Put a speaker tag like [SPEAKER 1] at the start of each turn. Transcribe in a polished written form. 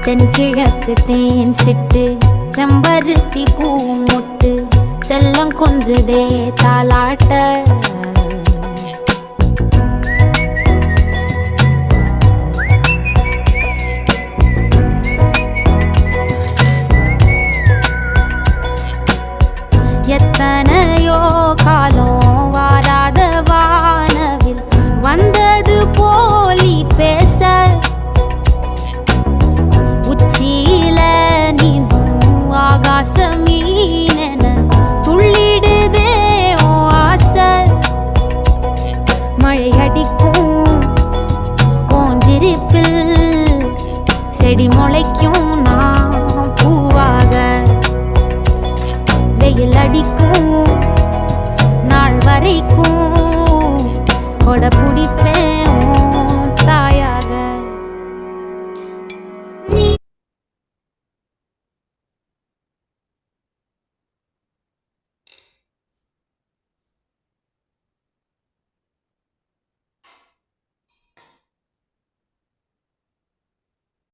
[SPEAKER 1] தென்கிழக்கு தேன் சிட்டு செம்பருத்தி பூ மொட்டு செல்லம் கொஞ்சுதே தாலாட்ட எத்தனையோ காலம் வாராத வானவில் வந்தது போலி பேச உச்சியில நீந்தும் ஆகாச மீனென துள்ளிடுதே ஓ ஆசை மழை அடிக்கும் ஓஞ்சிருப்பில் செடி முளைக்கும் நான் பூவாக வெயில் அடிக்கும் நாள் வரைக்கும் கொடை பிடிப்பேன்